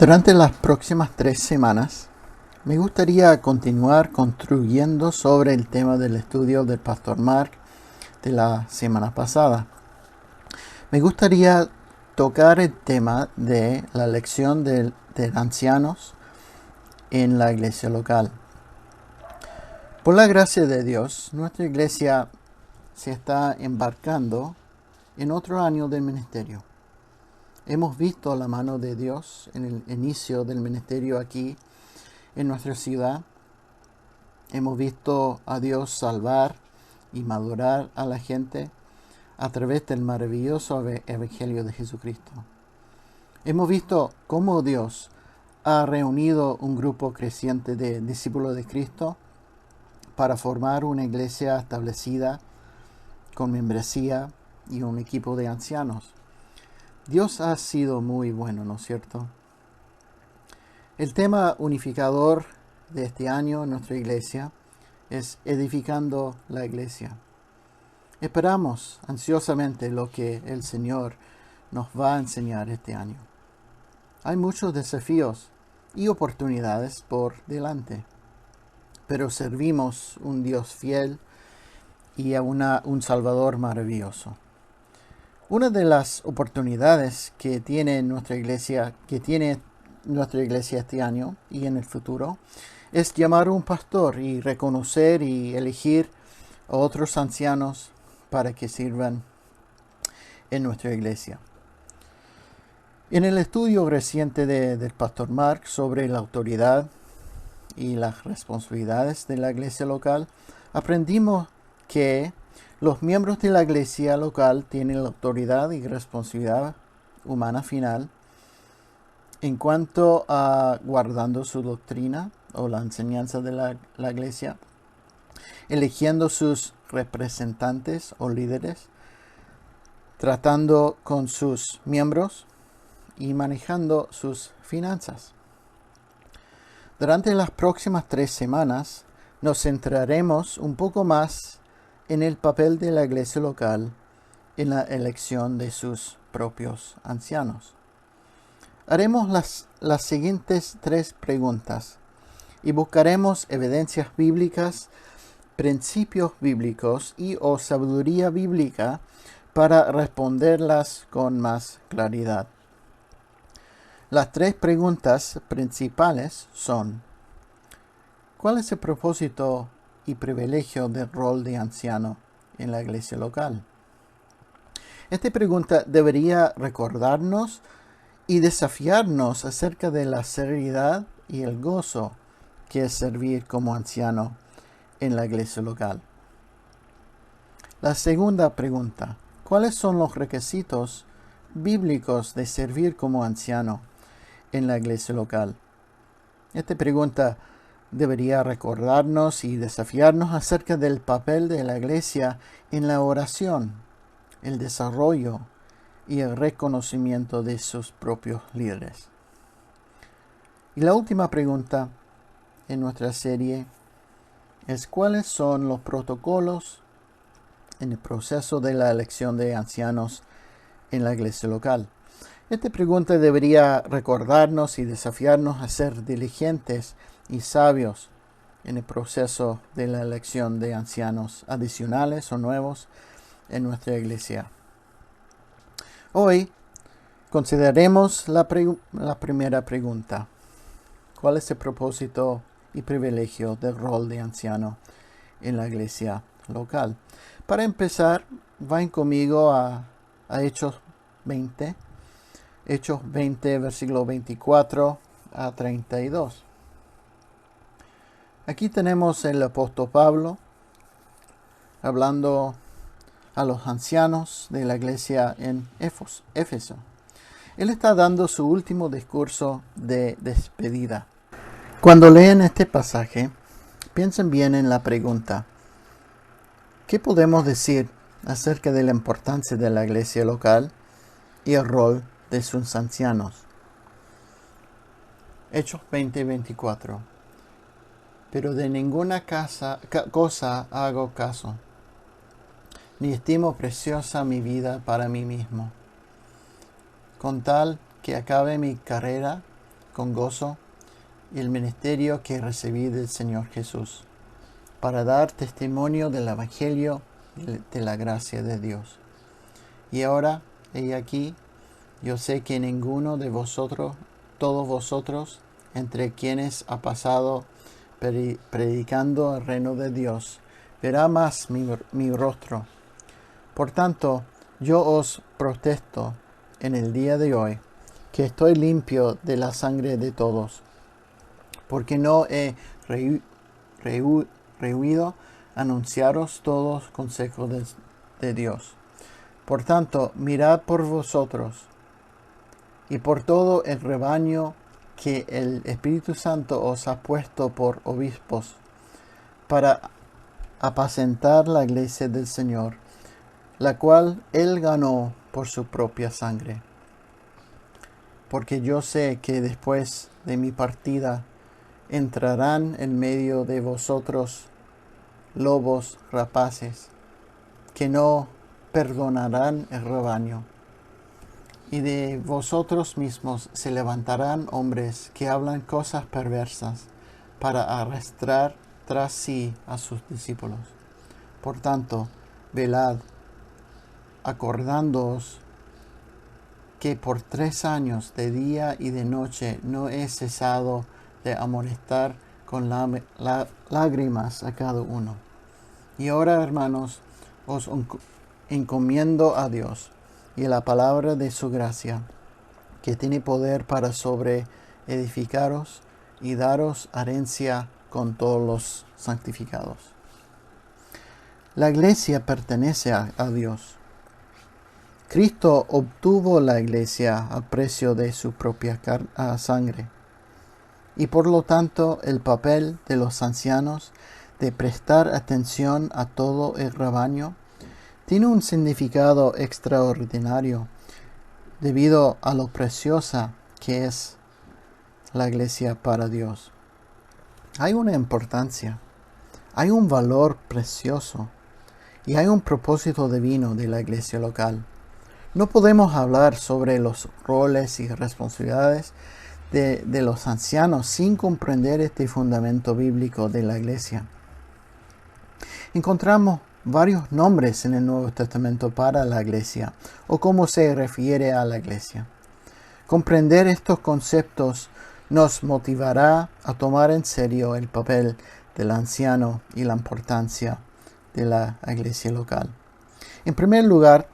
Durante las próximas 3 semanas, me gustaría continuar construyendo sobre el tema del estudio del Pastor Mark de la semana pasada. Me gustaría tocar el tema de la elección de ancianos en la iglesia local. Por la gracia de Dios, nuestra iglesia se está embarcando en otro año del ministerio. Hemos visto la mano de Dios en el inicio del ministerio aquí en nuestra ciudad. Hemos visto a Dios salvar y madurar a la gente a través del maravilloso Evangelio de Jesucristo. Hemos visto cómo Dios ha reunido un grupo creciente de discípulos de Cristo para formar una iglesia establecida con membresía y un equipo de ancianos. Dios ha sido muy bueno, ¿no es cierto? El tema unificador de este año en nuestra iglesia es edificando la iglesia. Esperamos ansiosamente lo que el Señor nos va a enseñar este año. Hay muchos desafíos y oportunidades por delante, pero servimos un Dios fiel y a un Salvador maravilloso. Una de las oportunidades que tiene nuestra iglesia este año y en el futuro es llamar a un pastor y reconocer y elegir a otros ancianos para que sirvan en nuestra iglesia. En el estudio reciente del pastor Mark sobre la autoridad y las responsabilidades de la iglesia local, aprendimos que los miembros de la iglesia local tienen la autoridad y responsabilidad humana final en cuanto a guardando su doctrina o la enseñanza de la iglesia, eligiendo sus representantes o líderes, tratando con sus miembros y manejando sus finanzas. Durante las próximas 3 semanas nos centraremos un poco más en el papel de la iglesia local en la elección de sus propios ancianos. Haremos las siguientes 3 preguntas y buscaremos evidencias bíblicas, principios bíblicos y o sabiduría bíblica para responderlas con más claridad. Las 3 preguntas principales son: ¿cuál es el propósito y privilegio del rol de anciano en la iglesia local? Esta pregunta debería recordarnos y desafiarnos acerca de la seriedad y el gozo que es servir como anciano en la iglesia local. La segunda pregunta: ¿cuáles son los requisitos bíblicos de servir como anciano en la iglesia local? Esta pregunta debería recordarnos y desafiarnos acerca del papel de la iglesia en la oración, el desarrollo y el reconocimiento de sus propios líderes. Y la última pregunta en nuestra serie es: ¿cuáles son los protocolos en el proceso de la elección de ancianos en la iglesia local? Esta pregunta debería recordarnos y desafiarnos a ser diligentes y sabios en el proceso de la elección de ancianos adicionales o nuevos en nuestra iglesia. Hoy consideremos la primera pregunta: ¿cuál es el propósito y privilegio del rol de anciano en la iglesia local? Para empezar, vayan conmigo a Hechos 20. Hechos 20, versículo 24 a 32. Aquí tenemos el apóstol Pablo hablando a los ancianos de la iglesia en Éfeso. Él está dando su último discurso de despedida. Cuando leen este pasaje, piensen bien en la pregunta: ¿qué podemos decir acerca de la importancia de la iglesia local y el rol de sus ancianos? Hechos 20:24. Pero de ninguna cosa hago caso, ni estimo preciosa mi vida para mí mismo, con tal que acabe mi carrera con gozo el ministerio que recibí del Señor Jesús, para dar testimonio del Evangelio de la gracia de Dios. Y ahora, he aquí, yo sé que ninguno de vosotros, todos vosotros, entre quienes ha pasado predicando el reino de Dios, verá más mi rostro. Por tanto, yo os protesto en el día de hoy, que estoy limpio de la sangre de todos, porque no he rehuido anunciaros todos consejos de Dios. Por tanto, mirad por vosotros y por todo el rebaño que el Espíritu Santo os ha puesto por obispos, para apacentar la iglesia del Señor, la cual Él ganó por su propia sangre. Porque yo sé que después de mi partida entrarán en medio de vosotros lobos rapaces, que no perdonarán el rebaño. Y de vosotros mismos se levantarán hombres que hablan cosas perversas para arrastrar tras sí a sus discípulos. Por tanto, velad, acordándoos que por 3 años de día y de noche no he cesado de amonestar con lágrimas a cada uno. Y ahora, hermanos, os encomiendo a Dios y a la palabra de su gracia, que tiene poder para edificaros y daros herencia con todos los santificados. La iglesia pertenece a Dios. Cristo obtuvo la iglesia a precio de su propia sangre. Y por lo tanto el papel de los ancianos de prestar atención a todo el rebaño tiene un significado extraordinario debido a lo preciosa que es la iglesia para Dios. Hay una importancia, hay un valor precioso y hay un propósito divino de la iglesia local. No podemos hablar sobre los roles y responsabilidades de los ancianos sin comprender este fundamento bíblico de la iglesia. Encontramos varios nombres en el Nuevo Testamento para la iglesia o cómo se refiere a la iglesia. Comprender estos conceptos nos motivará a tomar en serio el papel del anciano y la importancia de la iglesia local. En primer lugar,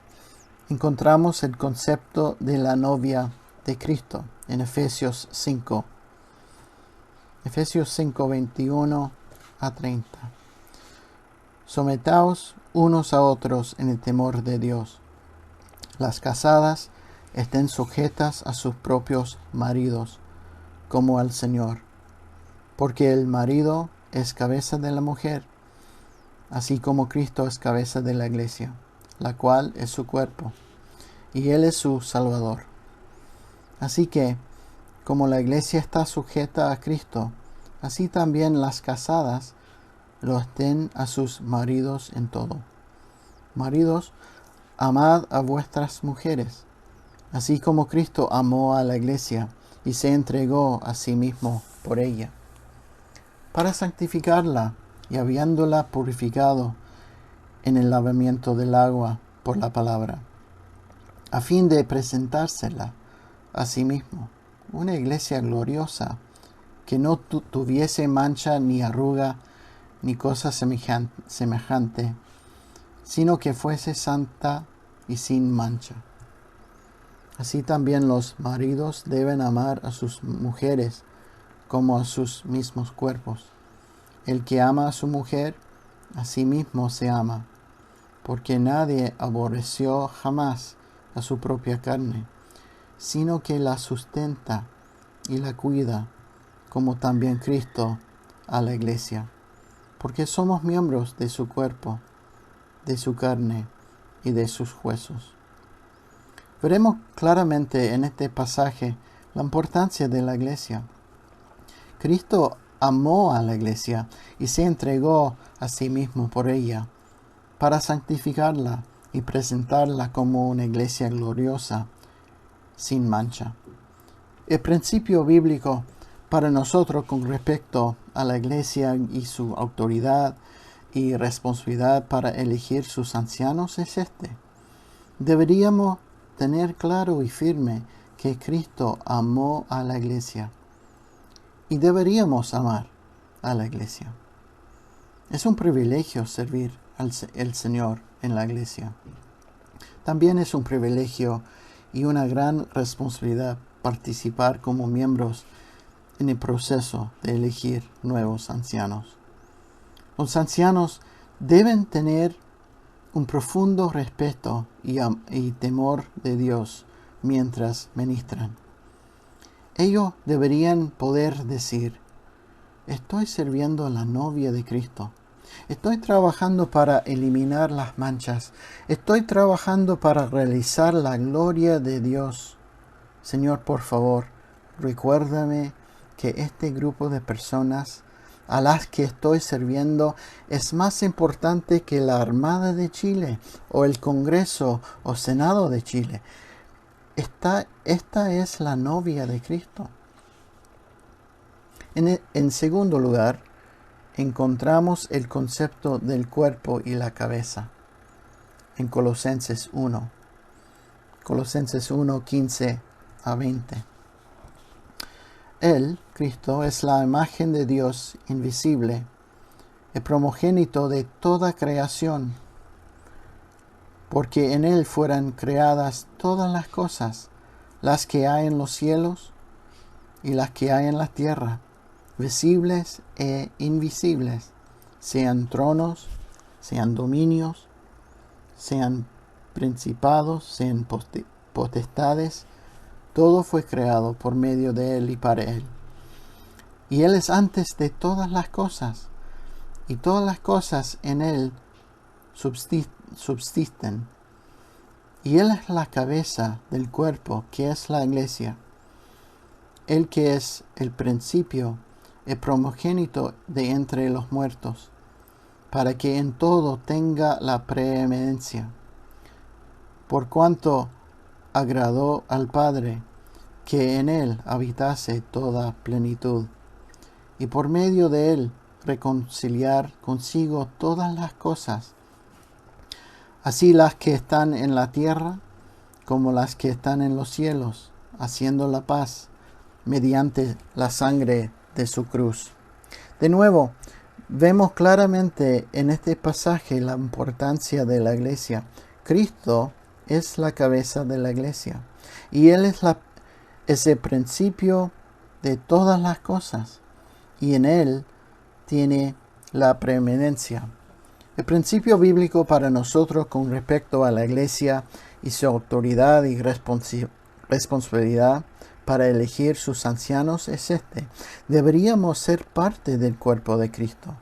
encontramos el concepto de la novia de Cristo en Efesios 5. Efesios 5, 21 a 30. Sometaos unos a otros en el temor de Dios. Las casadas estén sujetas a sus propios maridos, como al Señor, porque el marido es cabeza de la mujer, así como Cristo es cabeza de la iglesia, la cual es su cuerpo, y Él es su Salvador. Así que, como la iglesia está sujeta a Cristo, así también las casadas lo estén a sus maridos en todo. Maridos, amad a vuestras mujeres, así como Cristo amó a la iglesia y se entregó a sí mismo por ella, para santificarla y habiéndola purificado en el lavamiento del agua por la palabra, a fin de presentársela a sí mismo, una iglesia gloriosa, que no tuviese mancha ni arruga ni cosa semejante, sino que fuese santa y sin mancha. Así también los maridos deben amar a sus mujeres como a sus mismos cuerpos. El que ama a su mujer, a sí mismo se ama, porque nadie aborreció jamás a su propia carne, sino que la sustenta y la cuida, como también Cristo a la iglesia, porque somos miembros de su cuerpo, de su carne y de sus huesos. Veremos claramente en este pasaje la importancia de la iglesia. Cristo amó a la iglesia y se entregó a sí mismo por ella, para santificarla y presentarla como una iglesia gloriosa, sin mancha. El principio bíblico para nosotros con respecto a la iglesia y su autoridad y responsabilidad para elegir sus ancianos es este. Deberíamos tener claro y firme que Cristo amó a la iglesia y deberíamos amar a la iglesia. Es un privilegio servir al Señor en la iglesia. También es un privilegio y una gran responsabilidad participar como miembros en el proceso de elegir nuevos ancianos. Los ancianos deben tener un profundo respeto y temor de Dios mientras ministran. Ellos deberían poder decir: estoy sirviendo a la novia de Cristo. Estoy trabajando para eliminar las manchas. Estoy trabajando para realizar la gloria de Dios. Señor, por favor, recuérdame que este grupo de personas a las que estoy sirviendo es más importante que la Armada de Chile o el Congreso o Senado de Chile. Esta es la novia de Cristo. En segundo lugar, encontramos el concepto del cuerpo y la cabeza en Colosenses 1. Colosenses 1, 15 a 20. Él, Cristo, es la imagen de Dios invisible, el primogénito de toda creación, porque en Él fueron creadas todas las cosas, las que hay en los cielos y las que hay en la tierra, visibles e invisibles, sean tronos, sean dominios, sean principados, sean potestades. Todo fue creado por medio de Él y para Él. Y Él es antes de todas las cosas, y todas las cosas en Él subsisten. Y Él es la cabeza del cuerpo, que es la iglesia. Él que es el principio, el primogénito de entre los muertos, para que en todo tenga la preeminencia. Por cuanto agradó al Padre que en Él habitase toda plenitud, y por medio de Él reconciliar consigo todas las cosas, así las que están en la tierra como las que están en los cielos, haciendo la paz mediante la sangre de su cruz. De nuevo, vemos claramente en este pasaje la importancia de la iglesia. Cristo es la cabeza de la iglesia y Él es el principio de todas las cosas y en Él tiene la preeminencia. El principio bíblico para nosotros con respecto a la iglesia y su autoridad y responsabilidad para elegir sus ancianos es este. Deberíamos ser parte del cuerpo de Cristo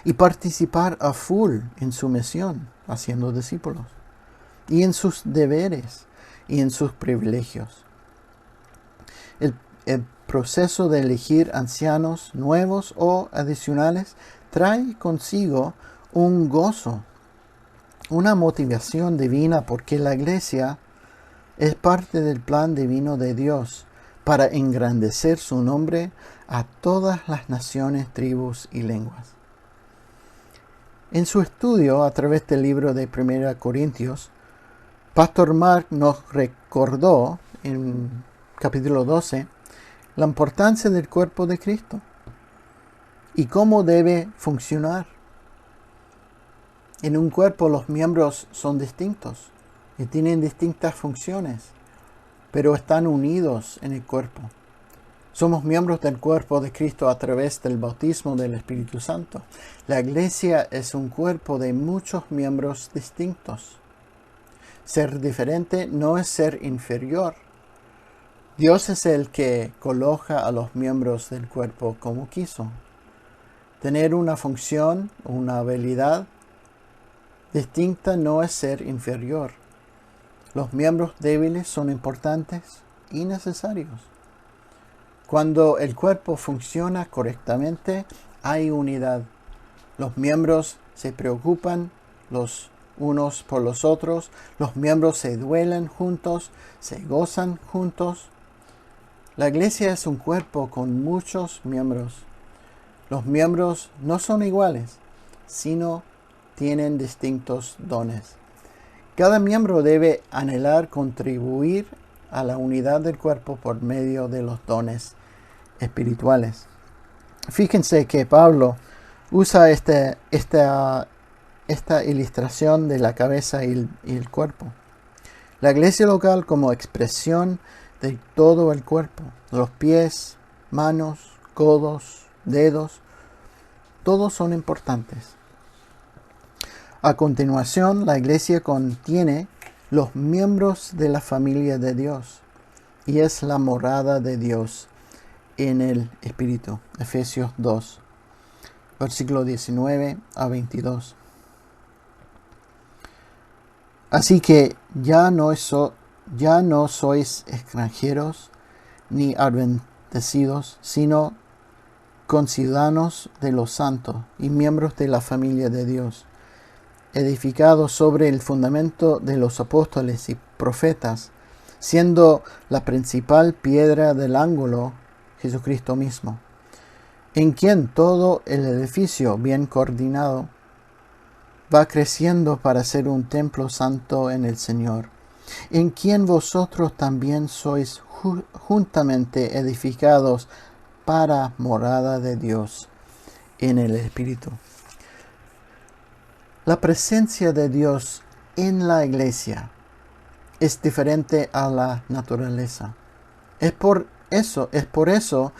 y participar a full en su misión, haciendo discípulos, y en sus deberes y en sus privilegios. El proceso de elegir ancianos nuevos o adicionales trae consigo un gozo, una motivación divina, porque la iglesia es parte del plan divino de Dios para engrandecer su nombre a todas las naciones, tribus y lenguas. En su estudio a través del libro de 1 Corintios, Pastor Mark nos recordó en capítulo 12 la importancia del cuerpo de Cristo y cómo debe funcionar. En un cuerpo los miembros son distintos y tienen distintas funciones, pero están unidos en el cuerpo. Somos miembros del cuerpo de Cristo a través del bautismo del Espíritu Santo. La iglesia es un cuerpo de muchos miembros distintos. Ser diferente no es ser inferior. Dios es el que coloca a los miembros del cuerpo como quiso. Tener una función, una habilidad distinta no es ser inferior. Los miembros débiles son importantes y necesarios. Cuando el cuerpo funciona correctamente, hay unidad. Los miembros se preocupan los unos por los otros. Los miembros se duelen juntos, se gozan juntos. La iglesia es un cuerpo con muchos miembros. Los miembros no son iguales, sino tienen distintos dones. Cada miembro debe anhelar contribuir a la unidad del cuerpo por medio de los dones espirituales. Fíjense que Pablo usa esta ilustración de la cabeza y el cuerpo. La iglesia local como expresión de todo el cuerpo, los pies, manos, codos, dedos, todos son importantes. A continuación, la iglesia contiene los miembros de la familia de Dios y es la morada de Dios en el Espíritu. Efesios 2, versículo 19 a 22. Así que ya no sois extranjeros ni advenedizos, sino conciudadanos de los santos y miembros de la familia de Dios, edificados sobre el fundamento de los apóstoles y profetas, siendo la principal piedra del ángulo Jesucristo mismo, en quien todo el edificio bien coordinado va creciendo para ser un templo santo en el Señor, en quien vosotros también sois juntamente edificados para morada de Dios en el Espíritu. La presencia de Dios en la iglesia es diferente a la naturaleza. Es por eso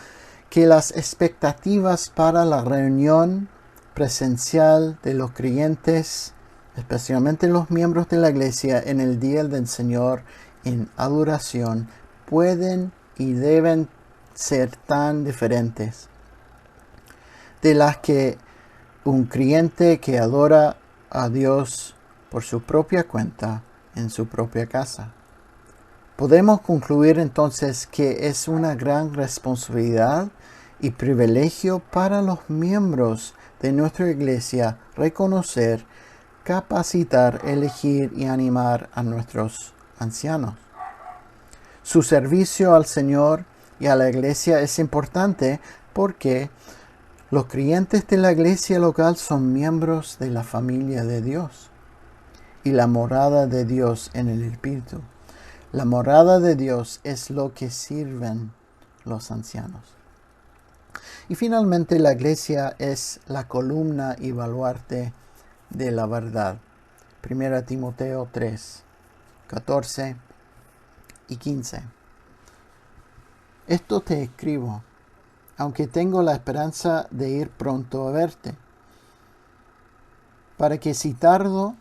que las expectativas para la reunión presencial de los creyentes, especialmente los miembros de la iglesia en el día del Señor en adoración, pueden y deben ser tan diferentes de las que un creyente que adora a Dios por su propia cuenta en su propia casa. Podemos concluir entonces que es una gran responsabilidad y privilegio para los miembros de nuestra iglesia reconocer, capacitar, elegir y animar a nuestros ancianos. Su servicio al Señor y a la iglesia es importante porque los creyentes de la iglesia local son miembros de la familia de Dios y la morada de Dios en el Espíritu. La morada de Dios es lo que sirven los ancianos. Y finalmente la iglesia es la columna y baluarte de la verdad. 1 Timoteo 3, 14 y 15. Esto te escribo, aunque tengo la esperanza de ir pronto a verte, para que si tardo,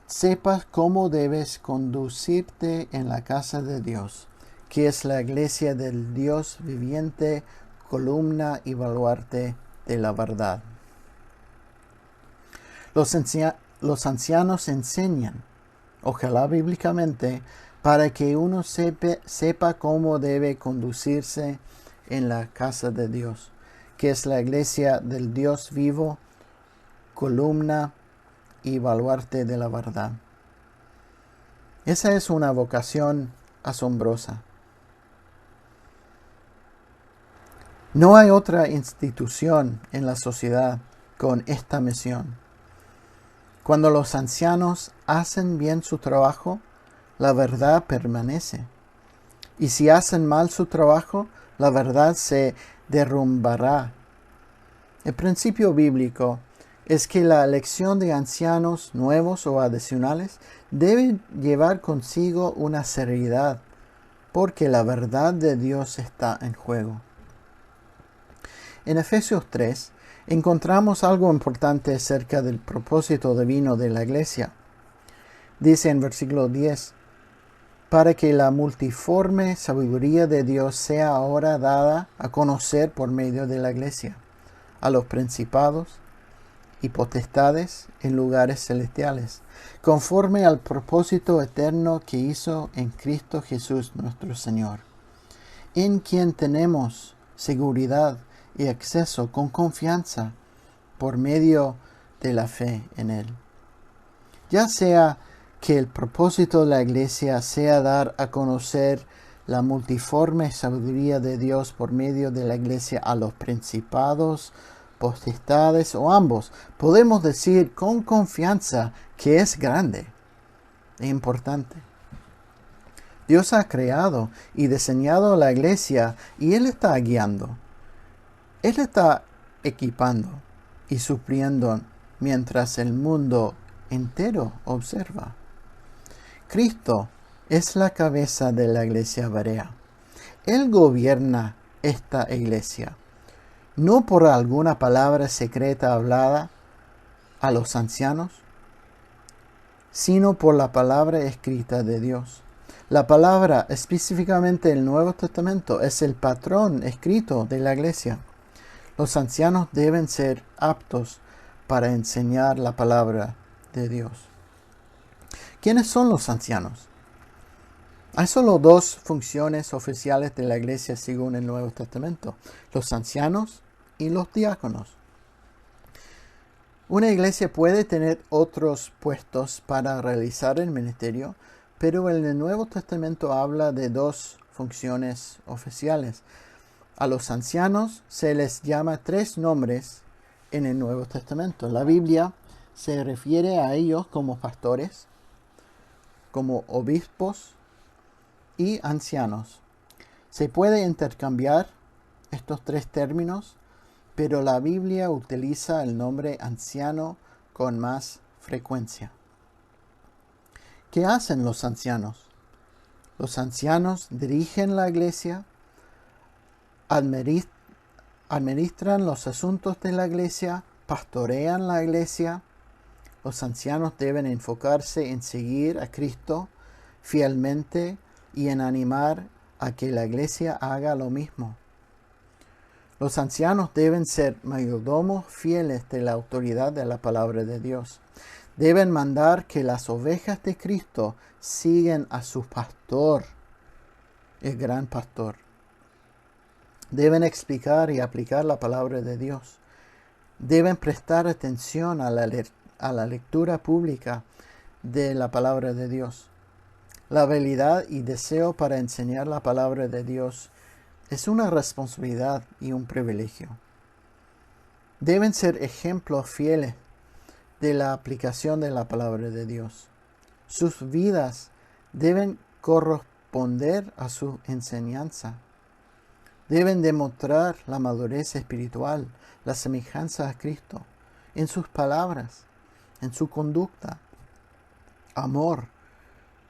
sepas cómo debes conducirte en la casa de Dios, que es la iglesia del Dios viviente, columna y baluarte de la verdad. Los ancianos enseñan, ojalá bíblicamente, para que uno sepa cómo debe conducirse en la casa de Dios, que es la iglesia del Dios vivo, columna y baluarte de la verdad. Esa es una vocación asombrosa. No hay otra institución en la sociedad con esta misión. Cuando los ancianos hacen bien su trabajo, la verdad permanece. Y si hacen mal su trabajo, la verdad se derrumbará. El principio bíblico es que la elección de ancianos nuevos o adicionales debe llevar consigo una seriedad, porque la verdad de Dios está en juego. En Efesios 3 encontramos algo importante acerca del propósito divino de la iglesia. Dice en versículo 10, para que la multiforme sabiduría de Dios sea ahora dada a conocer por medio de la iglesia, a los principados y potestades en lugares celestiales, conforme al propósito eterno que hizo en Cristo Jesús nuestro Señor, en quien tenemos seguridad y acceso con confianza por medio de la fe en Él. Ya sea que el propósito de la iglesia sea dar a conocer la multiforme sabiduría de Dios por medio de la iglesia a los principados, potestades o ambos. Podemos decir con confianza que es grande e importante. Dios ha creado y diseñado la iglesia y Él está guiando. Él está equipando y supliendo mientras el mundo entero observa. Cristo es la cabeza de la iglesia hebrea. Él gobierna esta iglesia, no por alguna palabra secreta hablada a los ancianos, sino por la palabra escrita de Dios. La palabra, específicamente el Nuevo Testamento, es el patrón escrito de la iglesia. Los ancianos deben ser aptos para enseñar la palabra de Dios. ¿Quiénes son los ancianos? Hay solo dos funciones oficiales de la iglesia según el Nuevo Testamento: los ancianos y los diáconos. Una iglesia puede tener otros puestos para realizar el ministerio, pero en el Nuevo Testamento habla de dos funciones oficiales. A los ancianos se les llama tres nombres en el Nuevo Testamento. La Biblia se refiere a ellos como pastores, como obispos y ancianos. Se puede intercambiar estos tres términos, pero la Biblia utiliza el nombre anciano con más frecuencia. ¿Qué hacen los ancianos? Los ancianos dirigen la iglesia, administran los asuntos de la iglesia, pastorean la iglesia. Los ancianos deben enfocarse en seguir a Cristo fielmente y en animar a que la iglesia haga lo mismo. Los ancianos deben ser mayordomos fieles de la autoridad de la palabra de Dios. Deben mandar que las ovejas de Cristo sigan a su pastor, el gran pastor. Deben explicar y aplicar la palabra de Dios. Deben prestar atención a la lectura pública de la palabra de Dios. La habilidad y deseo para enseñar la palabra de Dios es una responsabilidad y un privilegio. Deben ser ejemplos fieles de la aplicación de la palabra de Dios. Sus vidas deben corresponder a su enseñanza. Deben demostrar la madurez espiritual, la semejanza a Cristo, en sus palabras, en su conducta, amor,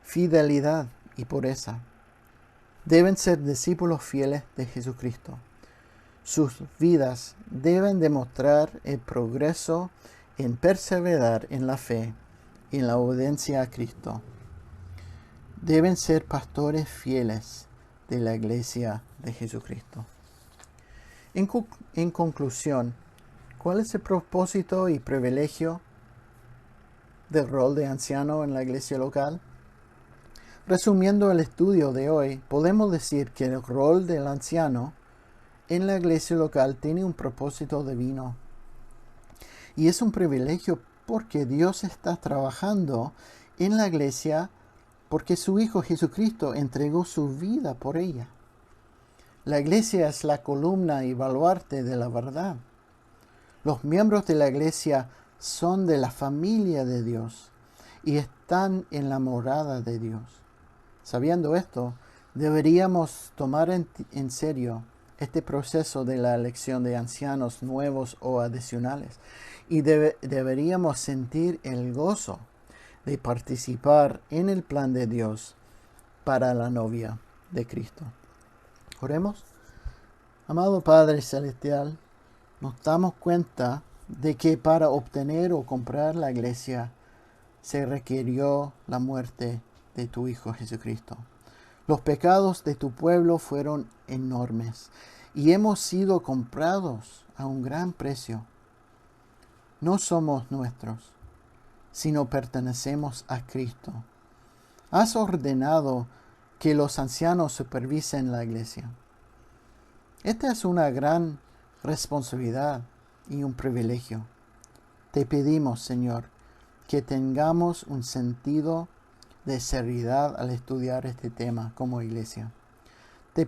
fidelidad y pureza. Deben ser discípulos fieles de Jesucristo. Sus vidas deben demostrar el progreso en perseverar en la fe y en la obediencia a Cristo. Deben ser pastores fieles de la iglesia de Jesucristo. En conclusión, ¿cuál es el propósito y privilegio del rol de anciano en la iglesia local? Resumiendo el estudio de hoy, podemos decir que el rol del anciano en la iglesia local tiene un propósito divino. Y es un privilegio porque Dios está trabajando en la iglesia porque su Hijo Jesucristo entregó su vida por ella. La iglesia es la columna y baluarte de la verdad. Los miembros de la iglesia son de la familia de Dios y están en la morada de Dios. Sabiendo esto, deberíamos tomar en serio este proceso de la elección de ancianos nuevos o adicionales y deberíamos sentir el gozo de participar en el plan de Dios para la novia de Cristo. Oremos. Amado Padre Celestial, nos damos cuenta de que para obtener o comprar la iglesia se requirió la muerte de tu Hijo Jesucristo. Los pecados de tu pueblo fueron enormes y hemos sido comprados a un gran precio. No somos nuestros, sino pertenecemos a Cristo. Has ordenado que los ancianos supervisen la iglesia. Esta es una gran responsabilidad y un privilegio. Te pedimos, Señor, que tengamos un sentido de seriedad al estudiar este tema como iglesia. Te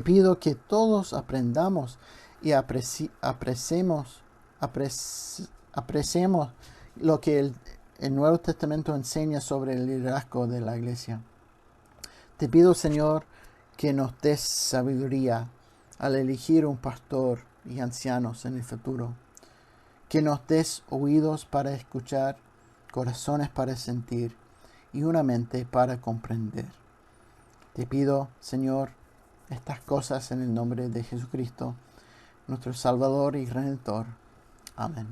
pido que todos aprendamos y apreciemos lo que el Nuevo Testamento enseña sobre el liderazgo de la iglesia. Te pido, Señor, que nos des sabiduría al elegir un pastor y ancianos en el futuro. Que nos des oídos para escuchar, corazones para sentir y una mente para comprender. Te pido, Señor, estas cosas en el nombre de Jesucristo, nuestro Salvador y Redentor. Amén.